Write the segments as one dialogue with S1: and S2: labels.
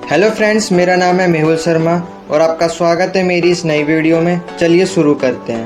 S1: Hello friends, मेरा नाम है मेहुल शर्मा और आपका स्वागत है मेरी इस नई वीडियो में। चलिए शुरू करते हैं।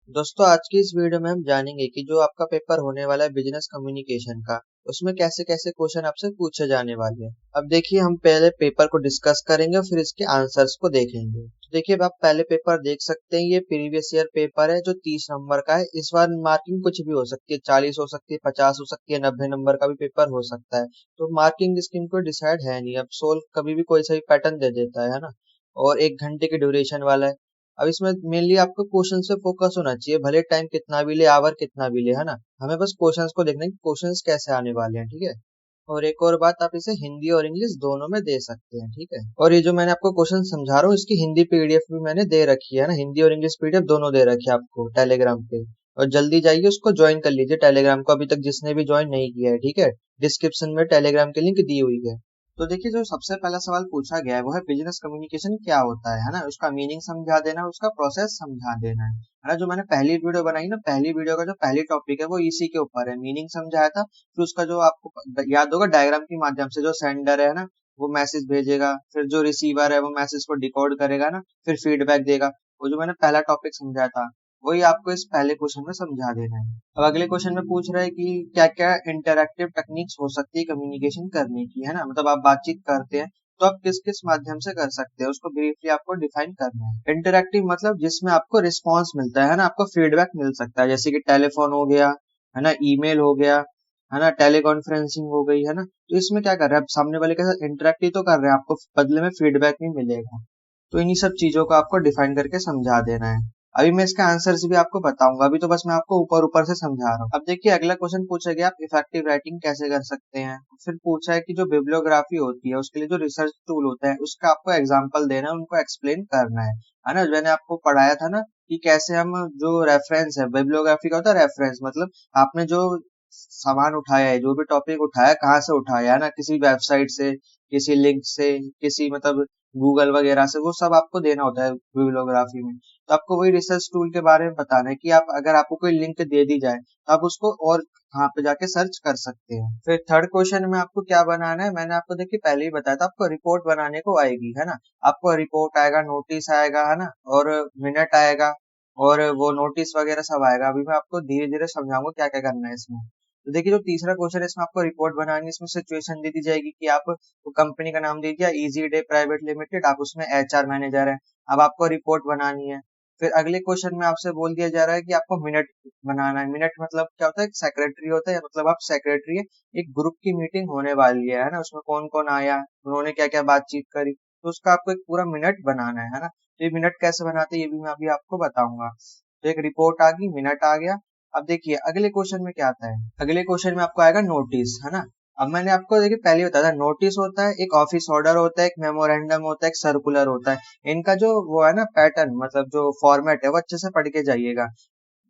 S1: दोस्तों, आज की इस वीडियो में हम जानेंगे कि जो आपका पेपर होने वाला है बिजनेस कम्युनिकेशन का, उसमें कैसे कैसे क्वेश्चन आपसे पूछे जाने वाले हैं। अब देखिए, हम पहले पेपर को डिस्कस करेंगे और फिर इसके आंसर्स को देखेंगे। तो देखिए, आप पहले पेपर देख सकते हैं। ये प्रीवियस ईयर पेपर है जो 30 नंबर का है। इस बार मार्किंग कुछ भी हो सकती है, 40 हो सकती है, 50 हो सकती है, 90 नंबर का भी पेपर हो सकता है। तो मार्किंग स्कीम कोई डिसाइड है नहीं। अब सोल्व कभी भी कोई सा भी पैटर्न दे देता है ना। और 1 घंटे की ड्यूरेशन वाला है। अब इसमें मेनली आपको क्वेश्चन से फोकस होना चाहिए, भले टाइम कितना भी ले, आवर कितना भी ले, है ना। हमें बस क्वेश्चंस को देखना है कि क्वेश्चंस कैसे आने वाले हैं, ठीक है। और एक और बात, आप इसे हिंदी और इंग्लिश दोनों में दे सकते हैं, ठीक है। और ये जो मैंने आपको क्वेश्चन समझा रहा हूँ, इसकी हिंदी पीडीएफ भी मैंने दे रखी है ना। हिंदी और इंग्लिश पीडीएफ दोनों दे रखी है आपको टेलीग्राम पे। और जल्दी जाइए उसको ज्वाइन कर लीजिए टेलीग्राम को, अभी तक जिसने भी ज्वाइन नहीं किया है, ठीक है। डिस्क्रिप्शन में टेलीग्राम की लिंक दी हुई है। तो देखिए, जो सबसे पहला सवाल पूछा गया है वो है बिजनेस कम्युनिकेशन क्या होता है ना। उसका मीनिंग समझा देना, उसका प्रोसेस समझा देना है ना। जो मैंने पहली वीडियो बनाई ना, पहली वीडियो का जो पहली टॉपिक है वो इसी के ऊपर है, मीनिंग समझाया था। फिर उसका जो आपको याद होगा, डायग्राम के माध्यम से जो सेंडर है ना, वो मैसेज भेजेगा, फिर जो रिसीवर है वो मैसेज को डिकोड करेगा ना, फिर फीडबैक देगा। वो जो मैंने पहला टॉपिक समझाया था, वही आपको इस पहले क्वेश्चन में समझा देना है। अब अगले क्वेश्चन में पूछ रहा है कि क्या क्या इंटरैक्टिव टेक्निक्स हो सकती है कम्युनिकेशन करने की, है ना। मतलब आप बातचीत करते हैं तो आप किस किस माध्यम से कर सकते हैं, उसको ब्रीफली आपको डिफाइन करना है। इंटरैक्टिव मतलब जिसमें आपको रिस्पॉन्स मिलता है ना, आपको फीडबैक मिल सकता है, जैसे कि टेलीफोन हो गया, है ना, ईमेल हो गया, है ना, टेलीकॉन्फ्रेंसिंग हो गई, है ना। तो इसमें क्या कर रहे हैं आप, सामने वाले के साथ इंटरैक्टिव तो कर रहे हैं, आपको बदले में फीडबैक भी मिलेगा। तो इन्हीं सब चीजों को आपको डिफाइन करके समझा देना है। अभी मैं इसका आंसर्स भी आपको बताऊंगा, अभी तो बस मैं आपको ऊपर ऊपर से समझा रहा हूँ। अब देखिए, अगला क्वेश्चन पूछा गया आप इफेक्टिव राइटिंग कैसे कर सकते हैं। फिर पूछा है कि जो बिब्लियोग्राफी होती है उसके लिए जो रिसर्च टूल होता है उसका आपको एग्जाम्पल देना है, उनको एक्सप्लेन करना है ना। मैंने आपको पढ़ाया था ना कि कैसे हम जो रेफरेंस है, बिब्लियोग्राफी का होता है रेफरेंस, मतलब आपने जो सामान उठाया है, जो भी टॉपिक उठाया है, कहाँ से उठाया है ना, किसी वेबसाइट से, किसी लिंक से, किसी मतलब गूगल वगैरह से, वो सब आपको देना होता है बिब्लियोग्राफी में। तो आपको वही रिसर्च टूल के बारे में बताना है कि आप अगर आपको कोई लिंक दे दी जाए तो आप उसको और कहाँ पे जाके सर्च कर सकते हैं। फिर थर्ड क्वेश्चन में आपको क्या बनाना है, मैंने आपको देखिए पहले ही बताया था, आपको रिपोर्ट बनाने को आएगी, है ना। आपको रिपोर्ट आएगा, नोटिस आएगा, है ना, और मिनट आएगा, और वो नोटिस वगैरह सब आएगा। अभी मैं आपको धीरे धीरे समझाऊंगा क्या क्या करना है इसमें। तो देखिए, जो तीसरा क्वेश्चन है इसमें आपको रिपोर्ट बनानी है। इसमें सिचुएशन दे दी जाएगी कि आप, वो कंपनी का नाम दे दिया इजी डे प्राइवेट लिमिटेड, आप उसमें एचआर मैनेजर है। अब आपको रिपोर्ट बनानी है। फिर अगले क्वेश्चन में आपसे बोल दिया जा रहा है कि आपको मिनट बनाना है। मिनट मतलब क्या होता है, एक सेक्रेटरी होता है, मतलब आप सेक्रेटरी है। एक ग्रुप की मीटिंग होने वाली है ना, उसमें कौन कौन आया, उन्होंने क्या क्या बातचीत करी, तो उसका आपको एक पूरा मिनट बनाना है ना। तो ये मिनट कैसे बनाते हैं ये भी मैं अभी आपको बताऊंगा। तो एक रिपोर्ट आ गई, मिनट आ गया। अब देखिए अगले क्वेश्चन में क्या आता है, अगले क्वेश्चन में आपको आएगा नोटिस, है ना। अब मैंने आपको देखिए पहले बताया था, नोटिस होता है, एक ऑफिस ऑर्डर होता है, एक मेमोरेंडम होता है, एक सर्कुलर होता है। इनका जो वो है ना पैटर्न, मतलब जो फॉर्मेट है, वो अच्छे से पढ़ के जाइएगा।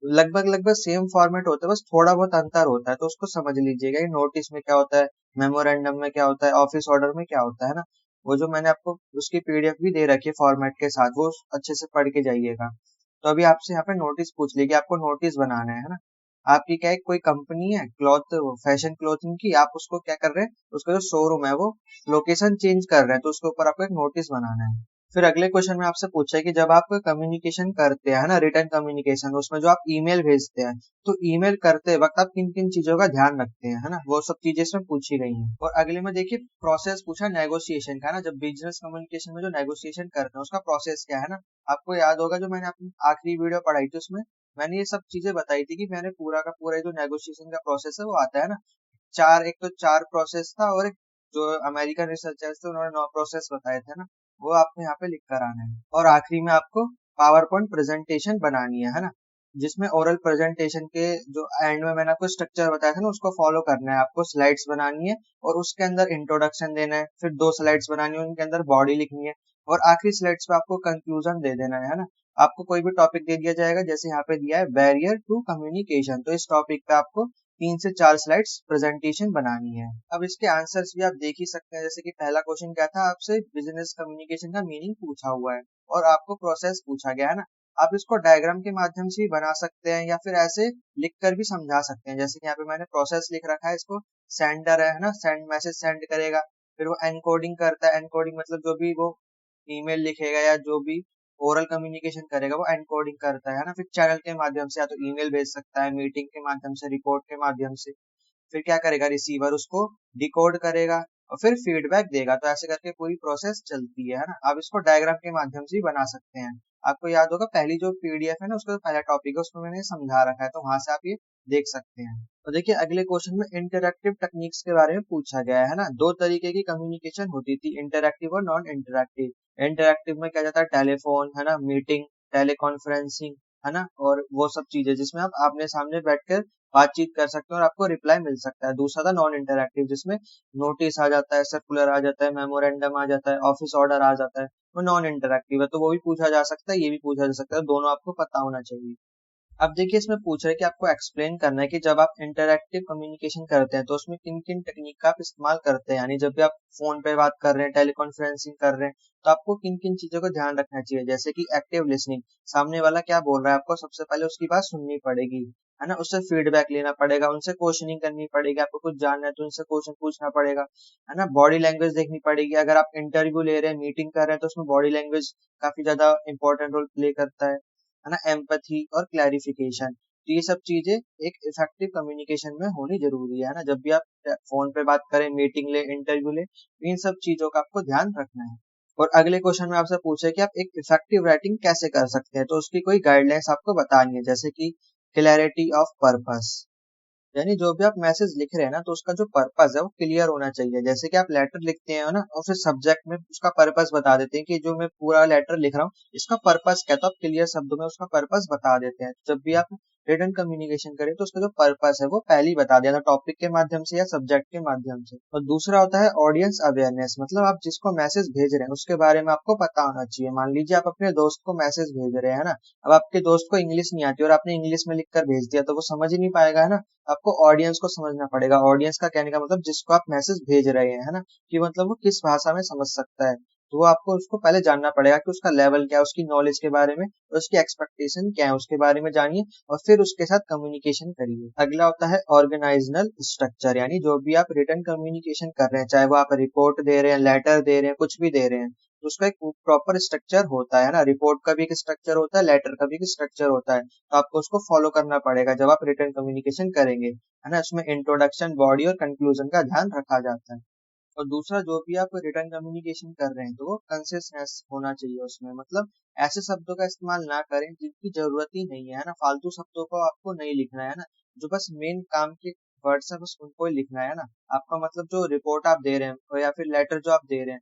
S1: लगभग लगभग सेम फॉर्मेट होता है, बस थोड़ा बहुत अंतर होता है, तो उसको समझ लीजिएगा कि नोटिस में क्या होता है, मेमोरेंडम में क्या होता है, ऑफिस ऑर्डर में क्या होता है ना। वो जो मैंने आपको उसकी पीडीएफ भी दे रखी है फॉर्मेट के साथ, वो अच्छे से पढ़ के जाइएगा। तो अभी आपसे यहाँ पे नोटिस पूछ ली कि आपको नोटिस बनाना है ना। आपकी क्या है, कोई कंपनी है क्लॉथ, फैशन क्लोथिंग की, आप उसको क्या कर रहे हैं, उसका जो शोरूम है वो लोकेशन चेंज कर रहे हैं, तो उसके ऊपर आपको एक नोटिस बनाना है। फिर अगले क्वेश्चन में आपसे पूछा है कि जब आप कम्युनिकेशन करते हैं ना, रिटर्न कम्युनिकेशन, उसमें जो आप ईमेल भेजते हैं, तो ईमेल करते वक्त आप किन किन चीजों का ध्यान रखते हैं, है ना, वो सब चीजें इसमें पूछी गई हैं। और अगले में देखिए प्रोसेस पूछा नेगोशिएशन का, है ना। जब बिजनेस कम्युनिकेशन में जो नेगोशिएशन करते हैं उसका प्रोसेस क्या है ना। आपको याद होगा, जो मैंने अपनी आखिरी वीडियो पढ़ाई थी उसमें मैंने ये सब चीजें बताई थी कि मैंने पूरा का पूरा जो नेगोशिएशन का प्रोसेस है वो आता है ना। एक तो चार प्रोसेस था, और एक जो अमेरिकन रिसर्चर्स थे उन्होंने 9 प्रोसेस बताए थे ना, वो आपको यहाँ पे लिख कर आना है। और आखिरी में आपको पावर पॉइंट प्रेजेंटेशन बनानी है ना, जिसमें ओरल प्रेजेंटेशन के जो एंड में मैंने आपको स्ट्रक्चर बताया था ना, उसको फॉलो करना है। आपको स्लाइड्स बनानी है और उसके अंदर इंट्रोडक्शन देना है, फिर 2 स्लाइड्स बनानी है, उनके अंदर बॉडी लिखनी है, और आखिरी स्लाइड्स पे आपको कंक्लूजन दे देना है ना। आपको कोई भी टॉपिक दे दिया जाएगा, जैसे यहाँ पे दिया है बैरियर टू कम्युनिकेशन, तो इस टॉपिक पे आपको 3 से 4 स्लाइड्स प्रेजेंटेशन बनानी है। अब इसके आंसर्स भी आप देख ही सकते हैं, जैसे कि पहला क्वेश्चन क्या था, आपसे बिजनेस कम्युनिकेशन का मीनिंग पूछा हुआ है और आपको प्रोसेस पूछा गया है ना। आप इसको डायग्राम के माध्यम से ही बना सकते हैं या फिर ऐसे लिख कर भी समझा सकते हैं। जैसे कि यहाँ पे मैंने प्रोसेस लिख रखा है, इसको सेंडर है ना, सेंड मैसेज सेंड करेगा, फिर वो एनकोडिंग करता है। एनकोडिंग मतलब जो भी वो ईमेल लिखेगा या जो भी ओरल कम्युनिकेशन करेगा वो एनकोडिंग करता है ना। फिर चैनल के माध्यम से या तो ईमेल भेज सकता है, मीटिंग के माध्यम से, रिपोर्ट के माध्यम से। फिर क्या करेगा, रिसीवर उसको डिकोड करेगा और फिर फीडबैक देगा। तो ऐसे करके पूरी प्रोसेस चलती है ना। आप इसको डायग्राम के माध्यम से ही बना सकते हैं। आपको याद होगा पहली जो पीडीएफ है ना, उसका पहला टॉपिक है, उसमें मैंने समझा रखा है, तो वहां से आप ये देख सकते हैं। तो देखिए अगले क्वेश्चन में इंटरैक्टिव टेक्निक्स के बारे में पूछा गया है ना। दो तरीके की कम्युनिकेशन होती थी, इंटरैक्टिव और नॉन इंटरैक्टिव। इंटरैक्टिव में क्या जाता है, टेलीफोन है ना, मीटिंग, टेलीकॉन्फ्रेंसिंग है ना, और वो सब चीजें जिसमें आप आमने सामने बैठकर बातचीत कर सकते हैं और आपको रिप्लाई मिल सकता है। दूसरा था नॉन इंटरैक्टिव, जिसमें नोटिस आ जाता है, सर्कुलर आ जाता है, मेमोरेंडम आ जाता है, ऑफिस ऑर्डर आ जाता है। वो नॉन इंटरैक्टिव है, तो वो भी पूछा जा सकता है, ये भी पूछा जा सकता है, दोनों आपको पता होना चाहिए। अब देखिए इसमें पूछ रहे हैं कि आपको एक्सप्लेन करना है कि जब आप इंटरैक्टिव कम्युनिकेशन करते हैं तो उसमें किन किन टेक्निक का आप इस्तेमाल करते हैं। यानी जब भी आप फोन पे बात कर रहे हैं, टेलीकॉन्फ्रेंसिंग कर रहे हैं, तो आपको किन किन चीजों का ध्यान रखना चाहिए। जैसे कि एक्टिव लिसनिंग, सामने वाला क्या बोल रहा है आपको सबसे पहले उसकी बात सुननी पड़ेगी, है ना, उससे फीडबैक लेना पड़ेगा, उनसे क्वेश्चनिंग करनी पड़ेगी, आपको कुछ जानना है तो उनसे क्वेश्चन पूछना पड़ेगा, है ना। बॉडी लैंग्वेज देखनी पड़ेगी, अगर आप इंटरव्यू ले रहे हैं, मीटिंग कर रहे हैं, तो उसमें बॉडी लैंग्वेज काफी ज्यादा इंपॉर्टेंट रोल प्ले करता है ना। एम्पैथी और क्लैरिफिकेशन, तो ये सब चीजें एक इफेक्टिव कम्युनिकेशन में होनी जरूरी है ना। जब भी आप फोन पे बात करें, मीटिंग ले, इंटरव्यू ले, इन सब चीजों का आपको ध्यान रखना है। और अगले क्वेश्चन में आपसे पूछे कि आप एक इफेक्टिव राइटिंग कैसे कर सकते हैं, तो उसकी कोई गाइडलाइंस आपको बतानी है। जैसे कि क्लैरिटी ऑफ पर्पस, यानी जो भी आप मैसेज लिख रहे हैं ना, तो उसका जो पर्पस है वो क्लियर होना चाहिए। जैसे कि आप लेटर लिखते हैं ना और फिर सब्जेक्ट में उसका पर्पस बता देते हैं कि जो मैं पूरा लेटर लिख रहा हूँ इसका पर्पस क्या, तो आप क्लियर शब्दों में उसका पर्पस बता देते हैं। जब भी आप रिटर्न कम्युनिकेशन करें तो उसका जो पर्पस है वो पहले ही बता दिया, टॉपिक के माध्यम से या सब्जेक्ट के माध्यम से। और दूसरा होता है ऑडियंस अवेयरनेस, मतलब आप जिसको मैसेज भेज रहे हैं उसके बारे में आपको पता होना चाहिए। मान लीजिए आप अपने दोस्त को मैसेज भेज रहे हैं ना, अब आपके दोस्त को इंग्लिश नहीं आती और आपने इंग्लिश में लिखकर भेज दिया, तो वो समझ ही नहीं पाएगा, है ना। आपको ऑडियंस को समझना पड़ेगा। ऑडियंस का कहने का मतलब जिसको आप मैसेज भेज रहे हैं, है ना, कि मतलब वो किस भाषा में समझ सकता है। तो वो आपको उसको पहले जानना पड़ेगा कि उसका लेवल क्या है, उसकी नॉलेज के बारे में और उसकी एक्सपेक्टेशन क्या है, उसके बारे में जानिए और फिर उसके साथ कम्युनिकेशन करिए। अगला होता है ऑर्गेनाइजनल स्ट्रक्चर, यानी जो भी आप रिटर्न कम्युनिकेशन कर रहे हैं, चाहे वो आप रिपोर्ट दे रहे हैं, लेटर दे रहे हैं, कुछ भी दे रहे हैं, तो उसका एक प्रॉपर स्ट्रक्चर होता है ना। रिपोर्ट का भी एक स्ट्रक्चर होता है, लेटर का भी एक स्ट्रक्चर होता है, तो आपको उसको फॉलो करना पड़ेगा जब आप रिटर्न कम्युनिकेशन करेंगे, है ना। उसमें इंट्रोडक्शन, बॉडी और कंक्लूजन का ध्यान रखा जाता है। और दूसरा, जो भी आप रिटर्न कम्युनिकेशन कर रहे हैं तो वो कंसिस्टेंस होना चाहिए उसमें, मतलब ऐसे शब्दों का इस्तेमाल ना करें जिनकी जरूरत ही नहीं है ना। फालतू शब्दों को आपको नहीं लिखना है ना, जो बस मेन काम के वर्ड्स है बस उनको ही लिखना है ना। आपका मतलब जो रिपोर्ट आप दे रहे हैं या फिर लेटर जो आप दे रहे हैं,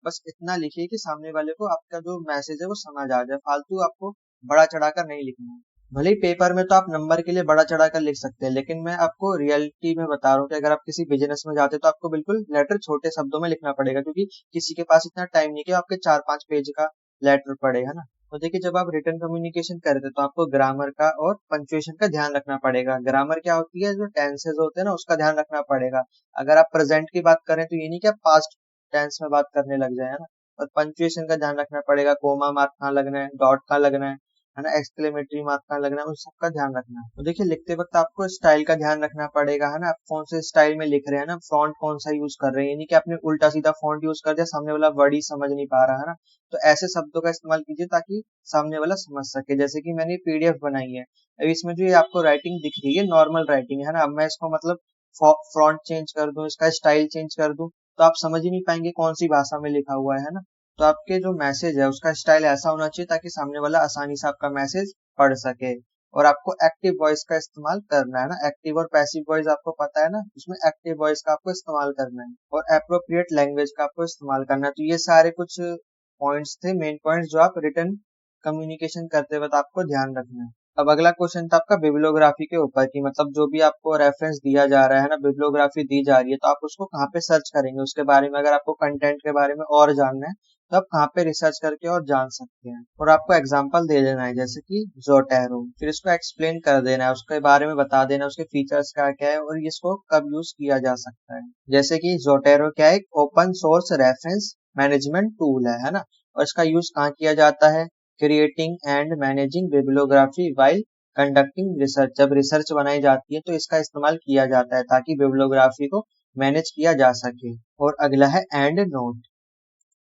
S1: बस इतना लिखिए कि सामने वाले को आपका जो मैसेज है वो समझ आ जाए। फालतू आपको बड़ा चढ़ाकर नहीं लिखना है। भले ही पेपर में तो आप नंबर के लिए बड़ा चढ़ाकर लिख सकते हैं, लेकिन मैं आपको रियलिटी में बता रहा हूँ कि अगर आप किसी बिजनेस में जाते हैं तो आपको बिल्कुल लेटर छोटे शब्दों में लिखना पड़ेगा, क्योंकि किसी के पास इतना टाइम नहीं कि आपके 4-5 पेज का लेटर पड़े, है ना। तो देखिए जब आप रिटर्न कम्युनिकेशन करते हैं तो आपको ग्रामर का और पंक्चुएशन का ध्यान रखना पड़ेगा। ग्रामर क्या होती है, जो टेंसेज होते हैं ना उसका ध्यान रखना पड़ेगा। अगर आप प्रेजेंट की बात करें तो ये नहीं कि आप पास्ट टेंस में बात करने लग जाए, है ना। और पंक्चुएशन का ध्यान रखना पड़ेगा, कोमा मार्क कहाँ लगना है, डॉट कहाँ लगना है ना, एक्सक्लेमेटरी मार्क कहाँ लगना है, उन सबका ध्यान रखना है। तो देखिए लिखते वक्त आपको स्टाइल का ध्यान रखना पड़ेगा, है ना। आप कौन से स्टाइल में लिख रहे हैं ना, फॉन्ट कौन सा यूज कर रहे हैं, यानी कि आपने उल्टा सीधा फॉन्ट यूज कर दिया, सामने वाला वर्ड ही समझ नहीं पा रहा है ना। तो ऐसे शब्दों का इस्तेमाल कीजिए ताकि सामने वाला समझ सके। जैसे कि मैंने पीडीएफ बनाई है, अब इसमें जो ये आपको राइटिंग दिख रही है नॉर्मल राइटिंग है ना, अब मैं इसको मतलब फ्रंट चेंज कर दूं, इसका स्टाइल चेंज कर दूं, तो आप समझ ही नहीं पाएंगे कौन सी भाषा में लिखा हुआ है ना। तो आपके जो मैसेज है उसका स्टाइल ऐसा होना चाहिए ताकि सामने वाला आसानी से आपका मैसेज पढ़ सके। और आपको एक्टिव वॉइस का इस्तेमाल करना है ना, एक्टिव और पैसिव वॉइस आपको पता है ना, उसमें एक्टिव वॉइस का आपको इस्तेमाल करना है और एप्रोप्रिएट लैंग्वेज का आपको इस्तेमाल करना है। तो ये सारे कुछ पॉइंट्स थे, मेन पॉइंट्स जो आप रिटर्न कम्युनिकेशन करते वक्त आपको ध्यान रखना है। अब अगला क्वेश्चन था आपका बिब्लियोग्राफी के ऊपर की, मतलब जो भी आपको रेफरेंस दिया जा रहा है ना, बिब्लियोग्राफी दी जा रही है, तो आप उसको कहाँ पे सर्च करेंगे उसके बारे में। अगर आपको कंटेंट के बारे में और जानना है तो आप कहाँ पे रिसर्च करके और जान सकते हैं। और आपको एग्जांपल दे देना है, जैसे कि जोटेरो, फिर इसको एक्सप्लेन कर देना है, उसके बारे में बता देना उसके फीचर्स क्या क्या है और इसको कब यूज किया जा सकता है। जैसे कि जोटेरो क्या है, एक open source reference management tool है ना। और इसका यूज कहाँ किया जाता है, creating and managing bibliography while conducting research. जब रिसर्च बनाई जाती है तो इसका इस्तेमाल किया जाता है ताकि बिब्लियोग्राफी को मैनेज किया जा सके। और अगला है एंड नोट।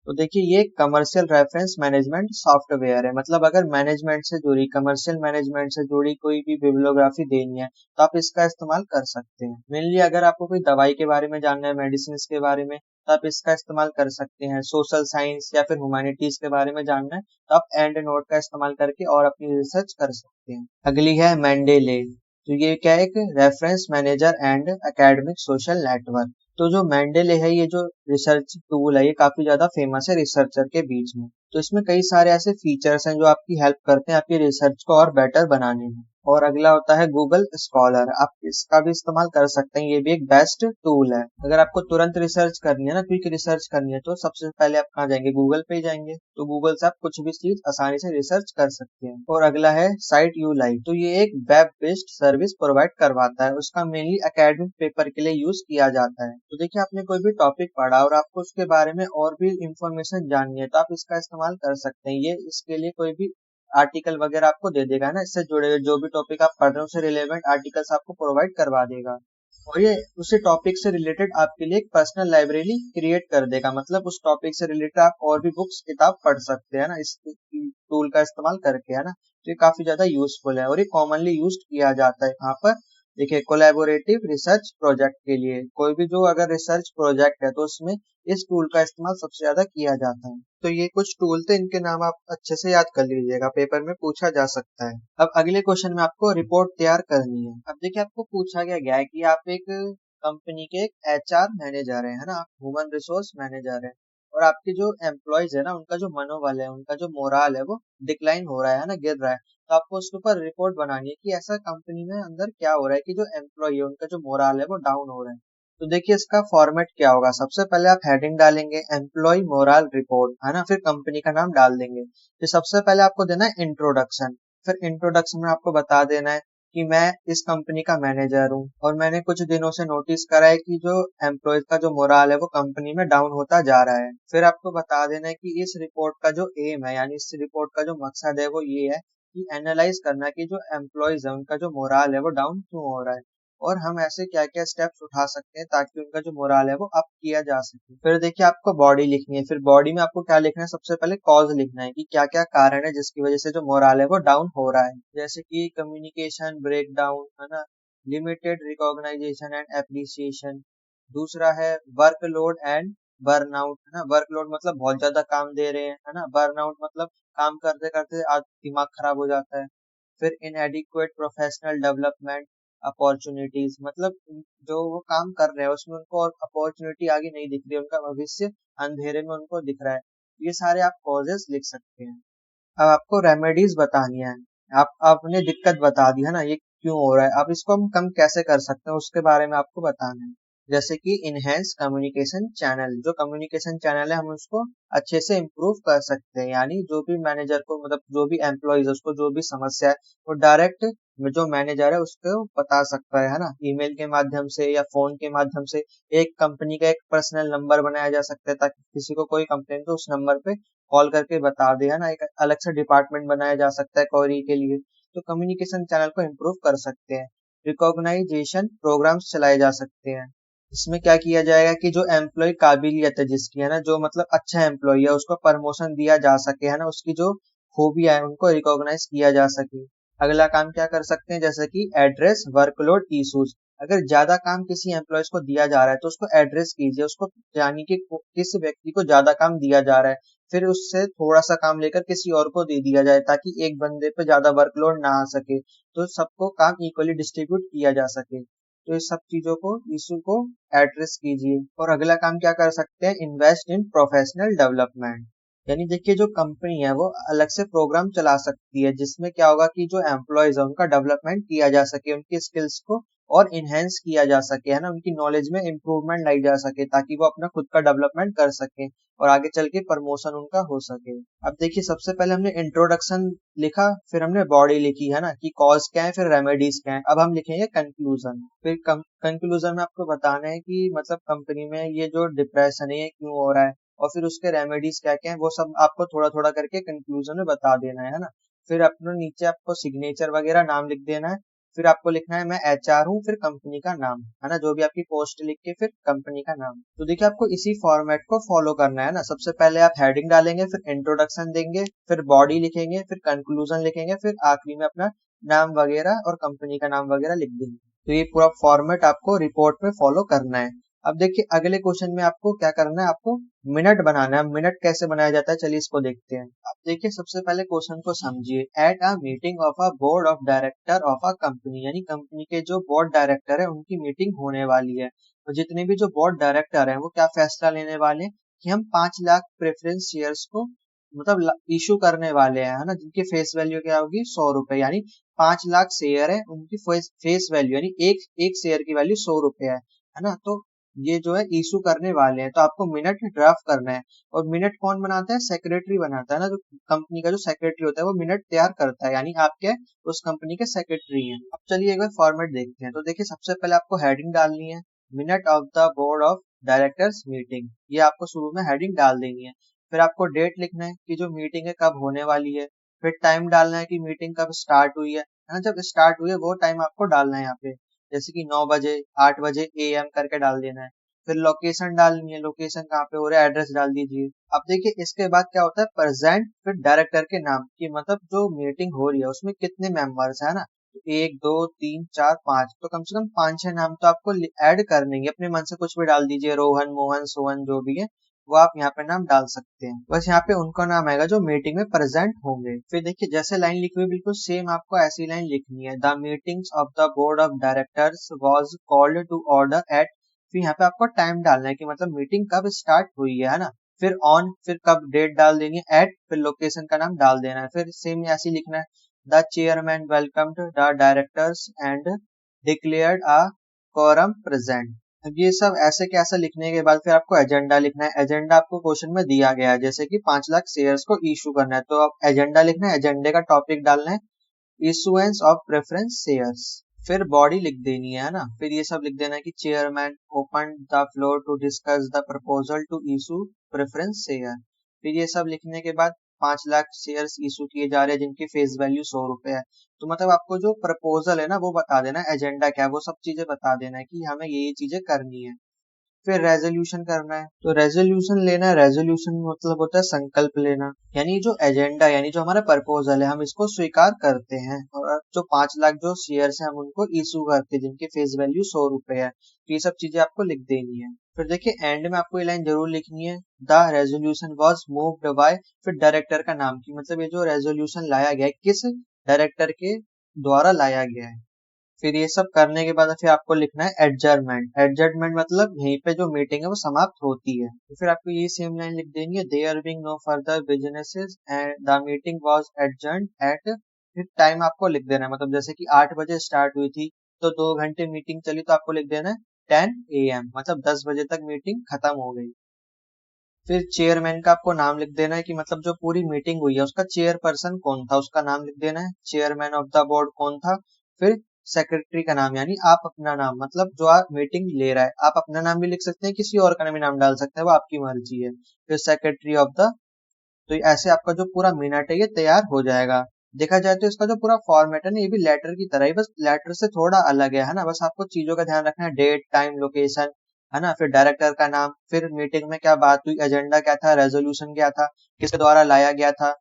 S1: तो देखिए ये कमर्शियल रेफरेंस मैनेजमेंट सॉफ्टवेयर है, मतलब अगर मैनेजमेंट से जुड़ी, कमर्शियल मैनेजमेंट से जुड़ी कोई भी बिब्लियोग्राफी देनी है तो आप इसका इस्तेमाल कर सकते हैं। मेनली अगर आपको कोई दवाई के बारे में जानना है, मेडिसिन के बारे में, तो आप इसका इस्तेमाल कर सकते हैं। सोशल साइंस या फिर ह्यूमैनिटीज के बारे में जानना है तो आप एंड नोट का इस्तेमाल करके और अपनी रिसर्च कर सकते हैं। अगली है मेंडेले। तो ये क्या है, एक reference manager and academic social network. तो जो मेंडेले है, ये जो रिसर्च टूल है, ये काफी ज्यादा फेमस है रिसर्चर के बीच में। तो इसमें कई सारे ऐसे फीचर्स हैं जो आपकी हेल्प करते हैं आपकी रिसर्च को और बेटर बनाने में। और अगला होता है गूगल स्कॉलर। आप इसका भी इस्तेमाल कर सकते हैं, ये भी एक बेस्ट टूल है। अगर आपको तुरंत रिसर्च करनी है ना, क्विक रिसर्च करनी है, तो सबसे पहले आप कहाँ जाएंगे, गूगल पे ही जाएंगे। तो गूगल से आप कुछ भी चीज आसानी से रिसर्च कर सकते हैं। और अगला है साइट यू लाइक। तो ये एक वेब बेस्ड सर्विस प्रोवाइड करवाता है, उसका मेनली एकेडमिक पेपर के लिए यूज किया जाता है। तो देखिए आपने कोई भी टॉपिक पढ़ा और आपको उसके बारे में और भी इंफॉर्मेशन जाननी है तो आप इसका इस्तेमाल कर सकते हैं। ये इसके लिए कोई भी आर्टिकल वगैरह आपको दे देगा ना, इससे जुड़े हुए जो भी टॉपिक आप पढ़ रहे हो उससे रिलेवेंट आर्टिकल्स आपको प्रोवाइड करवा देगा। और ये उसी टॉपिक से रिलेटेड आपके लिए एक पर्सनल लाइब्रेरी क्रिएट कर देगा, मतलब उस टॉपिक से रिलेटेड आप और भी बुक्स किताब पढ़ सकते हैं ना इस टूल का इस्तेमाल करके, है ना। तो ये काफी ज्यादा यूजफुल है और ये कॉमनली यूज किया जाता है यहाँ पर। देखिए कोलैबोरेटिव रिसर्च प्रोजेक्ट के लिए, कोई भी जो अगर रिसर्च प्रोजेक्ट है तो उसमें इस टूल का इस्तेमाल सबसे ज्यादा किया जाता है। तो ये कुछ टूल थे, इनके नाम आप अच्छे से याद कर लीजिएगा, पेपर में पूछा जा सकता है। अब अगले क्वेश्चन में आपको रिपोर्ट तैयार करनी है। अब देखिए आपको पूछा गया है कि आप एक कंपनी के एक एचआर मैनेजर है ना, आप ह्यूमन रिसोर्स मैनेजर है, और आपके जो एम्प्लॉयज है ना, उनका जो मनोबल है, उनका जो मोराल है वो डिक्लाइन हो रहा है ना, गिर रहा है। तो आपको उसके ऊपर रिपोर्ट बनानी है कि ऐसा कंपनी में अंदर क्या हो रहा है कि जो एम्प्लॉय है उनका जो मोराल है वो डाउन हो रहा है। तो देखिए इसका फॉर्मेट क्या होगा, सबसे पहले आप हेडिंग डालेंगे एम्प्लॉय मोरल रिपोर्ट, है ना, फिर कंपनी का नाम डाल देंगे। फिर सबसे पहले आपको देना है इंट्रोडक्शन। फिर इंट्रोडक्शन में आपको बता देना है कि मैं इस कंपनी का मैनेजर हूँ और मैंने कुछ दिनों से नोटिस करा है कि जो एम्प्लॉयज का जो मोरल है वो कंपनी में डाउन होता जा रहा है। फिर आपको बता देना है कि इस रिपोर्ट का जो एम है, यानी इस रिपोर्ट का जो मकसद है वो ये है कि एनालाइज करना कि जो एम्प्लॉयज है उनका जो मोरल है वो डाउन क्यों हो रहा है और हम ऐसे क्या क्या स्टेप्स उठा सकते हैं ताकि उनका जो मोरल है वो अप किया जा सके। फिर देखिए आपको बॉडी लिखनी है। फिर बॉडी में आपको क्या लिखना है, सबसे पहले कॉज लिखना है कि क्या क्या कारण है जिसकी वजह से जो मोरल है वो डाउन हो रहा है, जैसे कि कम्युनिकेशन ब्रेक डाउन, है ना, लिमिटेड रिकॉग्नाइजेशन एंड एप्रिसिएशन। दूसरा है वर्कलोड एंड बर्नआउट, है ना, वर्कलोड मतलब बहुत ज्यादा काम दे रहे हैं, है ना, बर्नआउट मतलब काम करते करते आज दिमाग खराब हो जाता है। फिर इनएडिक्वेट प्रोफेशनल डेवलपमेंट अपॉर्चुनिटीज, मतलब जो वो काम कर रहे हैं उसमें उनको और अपॉर्चुनिटी आगे नहीं दिख रही है, उनका भविष्य अंधेरे में उनको दिख रहा है। ये सारे आप कॉजेस लिख सकते हैं। अब आपको रेमेडीज बतानी है। आप आपने दिक्कत बता दी है ना, ये क्यों हो रहा है, अब इसको हम कम कैसे कर सकते हैं उसके बारे में आपको बताना है। जैसे कि इनहेंस कम्युनिकेशन चैनल, जो कम्युनिकेशन चैनल है हम उसको अच्छे से इम्प्रूव कर सकते हैं, यानी जो भी मैनेजर को, मतलब जो भी एम्प्लॉयज उसको जो भी समस्या है वो डायरेक्ट जो मैनेजर है उसको बता सकता है ना, ईमेल के माध्यम से या फोन के माध्यम से। एक कंपनी का एक पर्सनल नंबर बनाया जा सकता है ताकि किसी को कोई कंप्लेन तो उस नंबर पे कॉल करके बता दे, है ना। एक अलग से डिपार्टमेंट बनाया जा सकता है क्वेरी के लिए। तो कम्युनिकेशन चैनल को इम्प्रूव कर सकते हैं। रिकॉग्नाइजेशन प्रोग्राम्स चलाए जा सकते हैं। इसमें क्या किया जाएगा कि जो एम्प्लॉय काबिलियत है जिसकी, है ना, जो मतलब अच्छा एम्प्लॉय है उसको प्रमोशन दिया जा सके, है ना, उसकी जो खूबियां है उनको रिकॉग्नाइज किया जा सके। अगला काम क्या कर सकते हैं, जैसे कि एड्रेस वर्कलोड इश्यूज। अगर ज्यादा काम किसी एम्प्लॉयज को दिया जा रहा है तो उसको एड्रेस कीजिए, उसको यानी कि किस व्यक्ति को ज्यादा काम दिया जा रहा है, फिर उससे थोड़ा सा काम लेकर किसी और को दे दिया जाए ताकि एक बंदे पे ज्यादा वर्कलोड ना आ सके, तो सबको काम इक्वली डिस्ट्रीब्यूट किया जा सके। तो इस सब चीजों को, इशू को एड्रेस कीजिए। और अगला काम क्या कर सकते हैं, इन्वेस्ट इन प्रोफेशनल डेवलपमेंट। यानी देखिए जो कंपनी है वो अलग से प्रोग्राम चला सकती है जिसमें क्या होगा कि जो एम्प्लॉयज है उनका डेवलपमेंट किया जा सके, उनकी स्किल्स को और इनहेंस किया जा सके, है ना, उनकी नॉलेज में इंप्रूवमेंट लाई जा सके ताकि वो अपना खुद का डेवलपमेंट कर सके और आगे चल के प्रमोशन उनका हो सके। अब देखिए सबसे पहले हमने इंट्रोडक्शन लिखा, फिर हमने बॉडी लिखी, है ना, कि कॉज क्या है, फिर रेमेडीज क्या है। अब हम लिखेंगे कंक्लूजन। फिर कंक्लूजन में आपको बताना है कि मतलब कंपनी में ये जो डिप्रेशन है ये क्यों हो रहा है, और फिर उसके रेमेडीज क्या क्या है वो सब आपको थोड़ा थोड़ा करके कंक्लूजन में बता देना है ना। फिर अपने नीचे आपको सिग्नेचर वगैरह नाम लिख देना है। फिर आपको लिखना है मैं एचआर हूँ, फिर कंपनी का नाम है ना, जो भी आपकी पोस्ट लिख के फिर कंपनी का नाम। तो देखिए आपको इसी फॉर्मेट को फॉलो करना है ना। सबसे पहले आप हेडिंग डालेंगे, फिर इंट्रोडक्शन देंगे, फिर बॉडी लिखेंगे, फिर कंक्लूजन लिखेंगे, फिर आखिरी में अपना नाम वगैरह और कंपनी का नाम वगैरह लिख देंगे। तो ये पूरा फॉर्मेट आपको रिपोर्ट में फॉलो करना है। अब देखिए अगले क्वेश्चन में आपको क्या करना है, आपको मिनट बनाना है। मिनट कैसे बनाया जाता है चलिए इसको देखते हैं। अब देखिए सबसे पहले क्वेश्चन को समझिए। At a meeting of a board of director of a company, यानी कंपनी के जो बोर्ड डायरेक्टर है उनकी मीटिंग होने वाली है। तो जितने भी जो बोर्ड डायरेक्टर है वो क्या फैसला लेने वाले हैं कि हम 5 लाख प्रेफरेंस शेयर्स को मतलब इशू करने वाले हैं, है ना, जिनकी फेस वैल्यू क्या होगी 100 रुपए, यानी 5 लाख शेयर है, उनकी फेस वैल्यू यानी एक एक शेयर की वैल्यू 100 रुपए है ना। तो ये जो है इशू करने वाले हैं, तो आपको मिनट ड्राफ्ट करना है। और मिनट कौन बनाता है, सेक्रेटरी बनाता है ना, जो कंपनी का जो सेक्रेटरी होता है वो मिनट तैयार करता है, यानी आपके उस कंपनी के सेक्रेटरी हैं। अब चलिए एक बार फॉर्मेट देखते हैं। तो देखिए सबसे पहले आपको हेडिंग डालनी है, minute of the board of directors meeting, ये आपको शुरू में हेडिंग डाल देनी है। फिर आपको डेट लिखना है कि जो मीटिंग है कब होने वाली है। फिर टाइम डालना है कि मीटिंग कब स्टार्ट हुई है ना, जब स्टार्ट हुई है वो टाइम आपको डालना है यहाँ पे, जैसे कि 9 बजे 8 बजे एएम करके डाल देना है। फिर लोकेशन डालनी है, लोकेशन कहाँ पे हो रहा है एड्रेस डाल दीजिए। अब देखिए इसके बाद क्या होता है, प्रेजेंट फिर डायरेक्टर के नाम की, मतलब जो मीटिंग हो रही है उसमें कितने मेंबर्स है ना, तो 1 2 3 4 5, तो कम से कम 5 6 नाम तो आपको ऐड करने हैं। अपने मन से कुछ भी डाल दीजिए, रोहन मोहन सोहन जो भी है वो आप यहाँ पे नाम डाल सकते हैं। बस यहाँ पे उनका नाम आएगा जो मीटिंग में प्रेजेंट होंगे। फिर देखिए जैसे लाइन लिखी हुई बिल्कुल सेम आपको ऐसी लाइन लिखनी है। The meetings of the board of directors was called to order at, फिर यहाँ पे आपको टाइम डालना है कि मतलब मीटिंग कब स्टार्ट हुई है ना। फिर ऑन, फिर कब डेट डाल देनी है, एट, फिर लोकेशन का नाम डाल देना है। फिर सेम ऐसे ही लिखना है, the chairman welcomed the directors and declared a quorum present. अब ये सब ऐसे के ऐसा लिखने के बाद फिर आपको एजेंडा लिखना है। एजेंडा आपको क्वेश्चन में दिया गया है, जैसे कि 5 लाख शेयर्स को इशू करना है, तो आप एजेंडा लिखना है, एजेंडे का टॉपिक डालना है इशुएंस ऑफ प्रेफरेंस शेयर्स। फिर बॉडी लिख देनी है ना। फिर ये सब लिख देना है कि chairman open the floor to discuss the proposal to issue preference share. फिर ये सब लिखने के बाद 5 लाख शेयर्स इशू किए जा रहे हैं जिनकी फेस वैल्यू 100 रुपए है। तो मतलब आपको जो प्रपोजल है ना वो बता देना है, एजेंडा क्या है वो सब चीजें बता देना है कि हमें ये चीजें करनी है। फिर रेजोल्यूशन करना है, तो रेजोल्यूशन लेना है। रेजोल्यूशन मतलब होता है संकल्प लेना, यानी जो एजेंडा यानी जो हमारा प्रपोजल है हम इसको स्वीकार करते हैं, और जो 5 लाख जो शेयर्स हैं हम उनको इशू करते हैं जिनकी फेस वैल्यू 100 रुपए है। तो ये सब चीजें आपको लिख देनी है। फिर देखिए एंड में आपको ये लाइन जरूर लिखनी है, the resolution was moved by, फिर डायरेक्टर का नाम की, मतलब ये जो रेजोल्यूशन लाया गया है किस डायरेक्टर के द्वारा लाया गया है। फिर ये सब करने के बाद फिर आपको लिखना है एडजर्नमेंट। एडजर्नमेंट मतलब यहीं पे जो मीटिंग है वो समाप्त होती है। तो फिर आपको ये सेम लाइन लिख देनी है, there being no further businesses and the meeting was adjourned at, फिर टाइम आपको लिख देना है, मतलब जैसे कि 8 बजे स्टार्ट हुई थी तो 2 घंटे मीटिंग चली तो आपको लिख देना है 10 AM, मतलब 10 बजे तक मीटिंग खत्म हो गई। फिर चेयरमैन का आपको नाम लिख देना है कि मतलब जो पूरी मीटिंग हुई है उसका चेयरपर्सन कौन था, उसका नाम लिख देना है। चेयरमैन ऑफ द बोर्ड कौन था। फिर सेक्रेटरी का नाम, यानी आप अपना नाम, मतलब जो आप मीटिंग ले रहा है आप अपना नाम भी लिख सकते हैं, किसी और का भी नाम डाल सकते हैं, वो आपकी मर्जी है। फिर सेक्रेटरी ऑफ द, तो ऐसे आपका जो पूरा मिनट है ये तैयार हो जाएगा। देखा जाए तो इसका जो पूरा फॉर्मेट है ना ये भी लेटर की तरह ही, बस लेटर से थोड़ा अलग है ना। बस आपको चीजों का ध्यान रखना है, डेट टाइम लोकेशन है ना, फिर डायरेक्टर का नाम, फिर मीटिंग में क्या बात हुई, एजेंडा क्या था, रेजोल्यूशन क्या था, किसके द्वारा लाया गया था,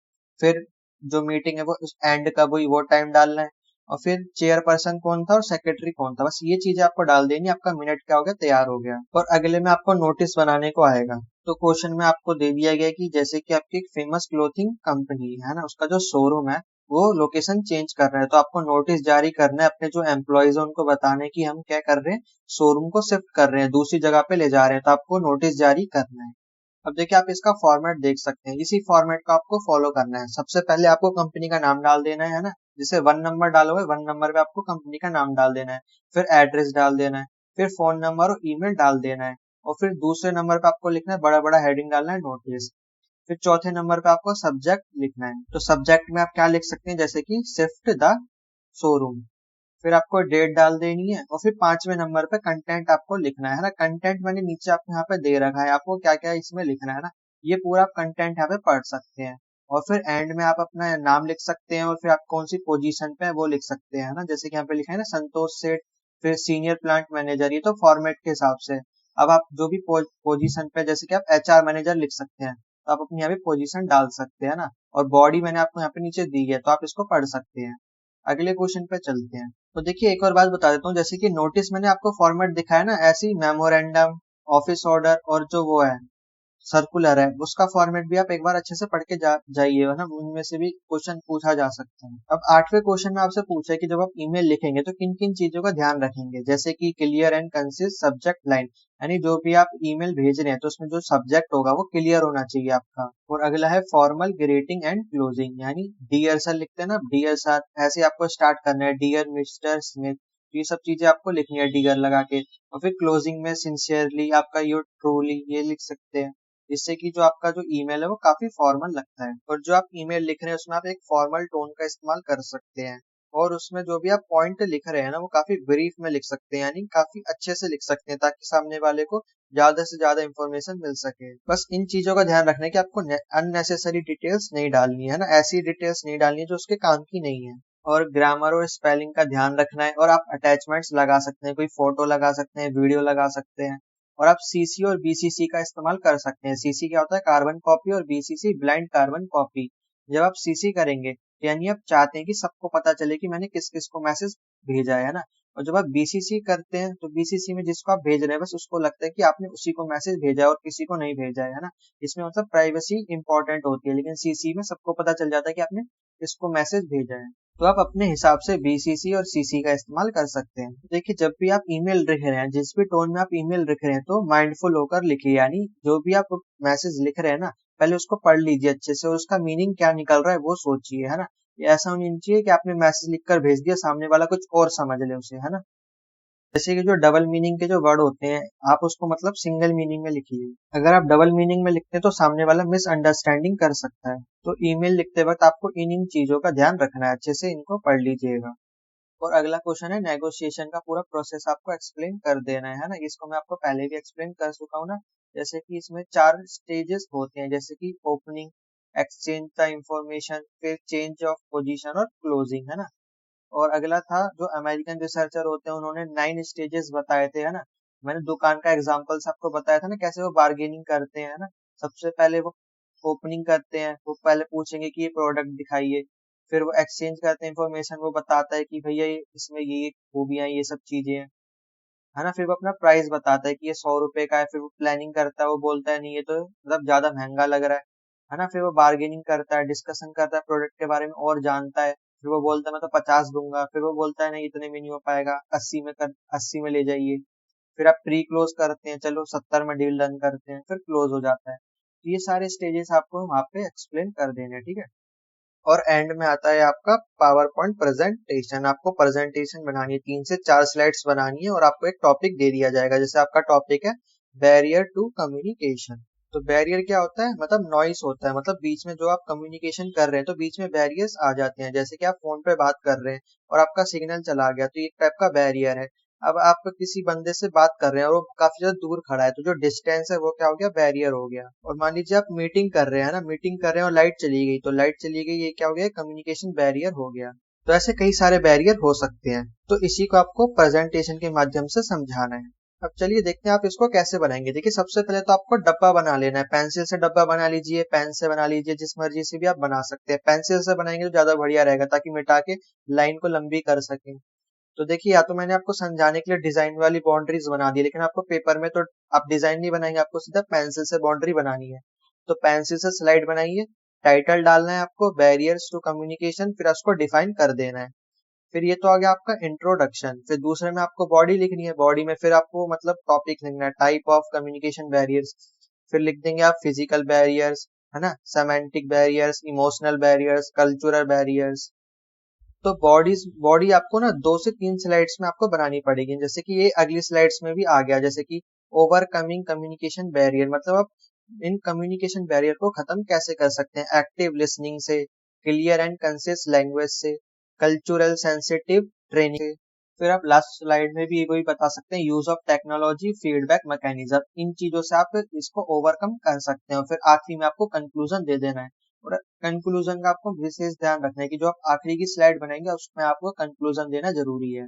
S1: फिर जो मीटिंग है वो एंड कब हुई वो टाइम डालना है, और फिर चेयरपर्सन कौन था और सेक्रेटरी कौन था। बस ये चीजें आपको डाल देनी, आपका मिनट क्या हो गया, तैयार हो गया। और अगले में आपको नोटिस बनाने को आएगा। तो क्वेश्चन में आपको दे दिया गया कि जैसे कि आपकी एक फेमस क्लोथिंग कंपनी है ना, उसका जो शोरूम है वो लोकेशन चेंज कर रहा है, तो आपको नोटिस जारी करना है अपने जो एम्प्लॉयज है उनको बताने की हम क्या कर रहे हैं, शोरूम को शिफ्ट कर रहे हैं, दूसरी जगह पे ले जा रहे हैं, तो आपको नोटिस जारी करना है। अब देखिए आप इसका फॉर्मेट देख सकते हैं, इसी फॉर्मेट को आपको फॉलो करना है। सबसे पहले आपको कंपनी का नाम डाल देना है ना, जैसे 1 नंबर डालोगे 1 नंबर पे आपको कंपनी का नाम डाल देना है, फिर एड्रेस डाल देना है, फिर फोन नंबर और ईमेल डाल देना है, और फिर दूसरे नंबर पे आपको लिखना है बड़ा बड़ा हेडिंग डालना है नोटिस। फिर चौथे नंबर पे आपको सब्जेक्ट लिखना है, तो सब्जेक्ट में आप क्या लिख सकते हैं, जैसे कि शिफ्ट द शोरूम। फिर आपको डेट डाल देनी है, और फिर 5वें नंबर पे कंटेंट आपको लिखना है ना। कंटेंट मैंने नीचे आपको यहाँ पे दे रखा है, आपको क्या क्या इसमें लिखना है ना। ये पूरा आप कंटेंट यहाँ पे पढ़ सकते हैं। और फिर एंड में आप अपना नाम लिख सकते हैं और फिर आप कौन सी पोजीशन पे है वो लिख सकते हैं, है ना। जैसे कि यहाँ पे लिखा है ना संतोष सेठ, फिर सीनियर प्लांट मैनेजर, ये तो फॉर्मेट के हिसाब से। अब आप जो भी पोजीशन पे, जैसे कि आप एचआर मैनेजर लिख सकते हैं, तो आप अपनी यहाँ पे पोजीशन डाल सकते हैं ना। और बॉडी मैंने आपको यहाँ पे नीचे दी है, तो आप इसको पढ़ सकते हैं। अगले क्वेश्चन पे चलते हैं। तो देखिए एक और बात बता देता हूँ, जैसे कि नोटिस मैंने आपको फॉर्मेट दिखाया ना, ऐसी मेमोरेंडम, ऑफिस ऑर्डर और जो वो है सर्कुलर है, उसका फॉर्मेट भी आप एक बार अच्छे से पढ़ के जाइए, है ना। उनमें से भी क्वेश्चन पूछा जा सकता है। अब 8वें क्वेश्चन में आपसे पूछा है कि जब आप ईमेल लिखेंगे तो किन किन चीजों का ध्यान रखेंगे, जैसे कि clear and concise subject line, यानी जो भी आप ईमेल भेज रहे हैं तो उसमें जो सब्जेक्ट होगा वो क्लियर होना चाहिए आपका। और अगला है फॉर्मल ग्रीटिंग एंड क्लोजिंग, यानी डियर सर लिखते हैं ना, डियर सर, ऐसे आपको स्टार्ट करना है, डियर मिस्टर स्मिथ, ये सब चीजें आपको लिखनी है डियर लगा के। और फिर क्लोजिंग में सिंसियरली आपका योर ट्रूली ये लिख सकते हैं, जिससे कि जो आपका जो ईमेल है वो काफी फॉर्मल लगता है। और जो आप ईमेल लिख रहे हैं उसमें आप एक फॉर्मल टोन का इस्तेमाल कर सकते हैं। और उसमें जो भी आप पॉइंट लिख रहे हैं ना वो काफी ब्रीफ में लिख सकते हैं, यानी काफी अच्छे से लिख सकते हैं, ताकि सामने वाले को ज्यादा से ज्यादा इंफॉर्मेशन मिल सके। बस इन चीजों का ध्यान रखना है कि आपको अननेसेसरी डिटेल्स नहीं डालनी है ना, ऐसी डिटेल्स नहीं डालनी है जो उसके काम की नहीं है। और ग्रामर और स्पेलिंग का ध्यान रखना है। और आप अटैचमेंट्स लगा सकते हैं, कोई फोटो लगा सकते हैं, वीडियो लगा सकते हैं। और आप सीसी और बीसीसी का इस्तेमाल कर सकते हैं। सीसी क्या होता है, कार्बन कॉपी, और बीसीसी ब्लाइंड कार्बन कॉपी। जब आप सीसी करेंगे तो यानी आप चाहते हैं कि सबको पता चले कि मैंने किस किस को मैसेज भेजा है ना। और जब आप बीसीसी करते हैं तो बीसीसी में जिसको आप भेज रहे हैं बस उसको लगता है कि आपने उसी को मैसेज भेजा है और किसी को नहीं भेजा है ना। इसमें मतलब प्राइवेसी इंपॉर्टेंट होती है, लेकिन सीसी में सबको पता चल जाता है कि आपने किसको मैसेज भेजा है। तो आप अपने हिसाब से बीसीसी और सीसी का इस्तेमाल कर सकते हैं। देखिए जब भी आप ईमेल लिख रहे हैं, जिस भी टोन में आप ईमेल लिख रहे हैं, तो माइंडफुल होकर लिखिए, यानी जो भी आप मैसेज लिख रहे हैं ना पहले उसको पढ़ लीजिए अच्छे से और उसका मीनिंग क्या निकल रहा है वो सोचिए, है ना। ये ऐसा होना चाहिए कि आपने मैसेज लिखकर भेज दिया, सामने वाला कुछ और समझ ले उसे, है ना। जैसे कि जो डबल मीनिंग के जो वर्ड होते हैं आप उसको मतलब सिंगल मीनिंग में लिखिए। अगर आप डबल मीनिंग में लिखते हैं तो सामने वाला मिसअंडरस्टैंडिंग कर सकता है। तो ईमेल लिखते वक्त आपको इन चीजों का ध्यान रखना है, अच्छे से इनको पढ़ लीजिएगा। और अगला क्वेश्चन है नेगोशिएशन का पूरा प्रोसेस आपको एक्सप्लेन कर देना है ना। इसको मैं आपको पहले भी एक्सप्लेन कर चुका हूँ ना। जैसे कि इसमें 4 स्टेजेस होते हैं, जैसे कि ओपनिंग, एक्सचेंज द इंफॉर्मेशन, फिर चेंज ऑफ पोजीशन और क्लोजिंग, है ना। और अगला था जो अमेरिकन रिसर्चर होते हैं उन्होंने 9 स्टेजेस बताए थे, है ना। मैंने दुकान का एग्जांपल्स आपको बताया था ना, कैसे वो बार्गेनिंग करते हैं, है ना। सबसे पहले वो ओपनिंग करते हैं, वो पहले पूछेंगे कि ये प्रोडक्ट दिखाइए। फिर वो एक्सचेंज करते हैं इंफॉर्मेशन, वो बताता है कि भैया इसमें ये खूबियां ये सब चीजें हैं, है ना। फिर वो अपना प्राइस बताता है कि ये 100 रुपए का है। फिर वो प्लानिंग करता है, वो बोलता है नहीं ये तो मतलब ज्यादा महंगा लग रहा है ना। फिर वो बार्गेनिंग करता है, डिस्कशन करता है, प्रोडक्ट के बारे में और जानता है। फिर वो बोलता है मैं तो 50 दूंगा। फिर वो बोलता है नहीं इतने में नहीं हो पाएगा, 80 में ले जाइए। फिर आप प्री क्लोज करते हैं, चलो 70 में डील डन करते हैं, फिर क्लोज हो जाता है। तो ये सारे स्टेजेस आपको वहां पे एक्सप्लेन कर देने, ठीक है। और एंड में आता है आपका पावर पॉइंट प्रेजेंटेशन। आपको प्रेजेंटेशन बनानी है, 3 से 4 स्लाइड्स बनानी है और आपको एक टॉपिक दे दिया जाएगा। जैसे आपका टॉपिक है बैरियर टू कम्युनिकेशन। तो बैरियर क्या होता है, मतलब नॉइस होता है, मतलब बीच में जो आप कम्युनिकेशन कर रहे हैं तो बीच में बैरियर्स आ जाते हैं। जैसे कि आप फोन पे बात कर रहे हैं और आपका सिग्नल चला गया, तो ये एक टाइप का बैरियर है। अब आप किसी बंदे से बात कर रहे हैं और वो काफी ज्यादा दूर खड़ा है, तो जो डिस्टेंस है वो क्या हो गया, बैरियर हो गया। और मान लीजिए आप मीटिंग कर रहे हैं ना, मीटिंग कर रहे हैं और लाइट चली गई, तो लाइट चली गई ये क्या हो गया, कम्युनिकेशन बैरियर हो गया। तो ऐसे कई सारे बैरियर हो सकते हैं, तो इसी को आपको प्रेजेंटेशन के माध्यम से समझाना है। अब चलिए देखते हैं आप इसको कैसे बनाएंगे। देखिए सबसे पहले तो आपको डब्बा बना लेना है, पेंसिल से डब्बा बना लीजिए, पेन से बना लीजिए, जिस मर्जी से भी आप बना सकते हैं। पेंसिल से बनाएंगे तो ज्यादा बढ़िया रहेगा, ताकि मिटा के लाइन को लंबी कर सकें। तो देखिए या तो मैंने आपको समझाने के लिए डिजाइन वाली बाउंड्रीज बना दी, लेकिन आपको पेपर में तो आप डिजाइन नहीं बनाएंगे, आपको सीधा पेंसिल से बाउंड्री बनानी है। तो पेंसिल से स्लाइड बनाइए, टाइटल डालना है आपको बैरियर्स टू कम्युनिकेशन, फिर उसको डिफाइन कर देना है। फिर ये तो आ गया आपका इंट्रोडक्शन। फिर दूसरे में आपको बॉडी लिखनी है, बॉडी में फिर आपको मतलब टॉपिक लिखना है, टाइप ऑफ कम्युनिकेशन बैरियर्स। फिर लिख देंगे आप फिजिकल बैरियर्स, है ना, semantic barriers, emotional barriers, cultural barriers. तो बॉडी आपको ना 2 से 3 स्लाइड्स में आपको बनानी पड़ेगी। जैसे कि ये अगली स्लाइड्स में भी आ गया, जैसे कि ओवरकमिंग कम्युनिकेशन बैरियर, मतलब आप इन कम्युनिकेशन बैरियर को खत्म कैसे कर सकते हैं, एक्टिव लिसनिंग से, क्लियर एंड कंसिस लैंग्वेज से, कल्चरल सेंसिटिव ट्रेनिंग से, फिर आप लास्ट स्लाइड में भी वही बता सकते हैं, use of technology, feedback mechanism, इन चीजों से आप इसको ओवरकम कर सकते हैं। और फिर आखिरी में आपको कंक्लूजन दे देना है। और कंक्लूजन का आपको विशेष ध्यान रखना है कि जो आप आखिरी की स्लाइड बनाएंगे उसमें आपको कंक्लूजन देना जरूरी है।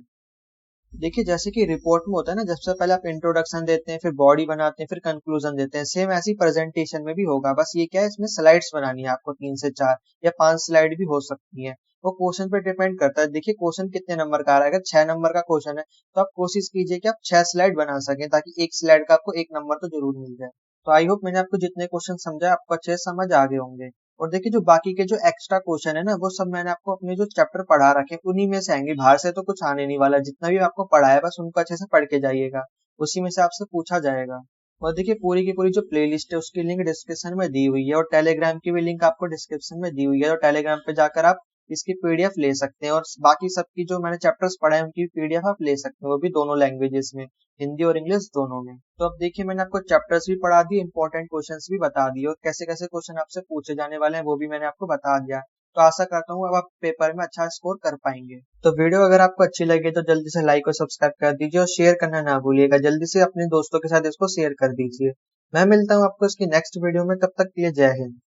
S1: देखिए जैसे कि रिपोर्ट में होता है ना, सबसे पहले आप इंट्रोडक्शन देते हैं, फिर बॉडी बनाते हैं, फिर कंक्लूजन देते हैं, सेम ऐसी प्रेजेंटेशन में भी होगा। बस ये क्या है, इसमें स्लाइड्स बनानी है आपको 3 से 4 या 5 स्लाइड भी हो सकती है। वो क्वेश्चन पे डिपेंड करता है। देखिए क्वेश्चन कितने नंबर का आ रहा है, अगर 6 नंबर का क्वेश्चन है तो आप कोशिश कीजिए कि आप 6 स्लाइड बना सकें, ताकि एक स्लाइड का आपको 1 नंबर तो जरूर मिल जाए। तो आई होप मैंने आपको जितने क्वेश्चन समझाए आपको अच्छे से समझ आ गए होंगे। और देखिए जो बाकी के जो एक्स्ट्रा क्वेश्चन है ना, वो सब मैंने आपको अपने जो चैप्टर पढ़ा रखे हैं उन्हीं में से आएंगे, बाहर से तो कुछ आने नहीं वाला। जितना भी आपको पढ़ा है बस उनको अच्छे से पढ़ के जाइएगा, उसी में से आपसे पूछा जाएगा। और देखिए पूरी की पूरी जो प्लेलिस्ट है उसकी लिंक डिस्क्रिप्शन में दी हुई है, और टेलीग्राम की भी लिंक आपको डिस्क्रिप्शन में दी हुई है। तो टेलीग्राम पे जाकर आप इसकी पीडीएफ ले सकते हैं, और बाकी सबकी जो मैंने चैप्टर्स पढ़े हैं उनकी पीडीएफ आप ले सकते हैं, वो भी दोनों लैंग्वेजेस में, हिंदी और इंग्लिश दोनों में। तो अब देखिए मैंने आपको चैप्टर्स भी पढ़ा दिए, इंपॉर्टेंट क्वेश्चंस भी बता दिए, और कैसे कैसे क्वेश्चन आपसे पूछे जाने वाले हैं वो भी मैंने आपको बता दिया। तो आशा करता हूँ अब आप पेपर में अच्छा स्कोर कर पाएंगे। तो वीडियो अगर आपको अच्छी लगे तो जल्दी से लाइक और सब्सक्राइब कर दीजिए, और शेयर करना ना भूलिएगा। जल्दी से अपने दोस्तों के साथ इसको शेयर कर दीजिए। मैं मिलता हूँ आपको इसकी नेक्स्ट वीडियो में, तब तक के लिए जय हिंद।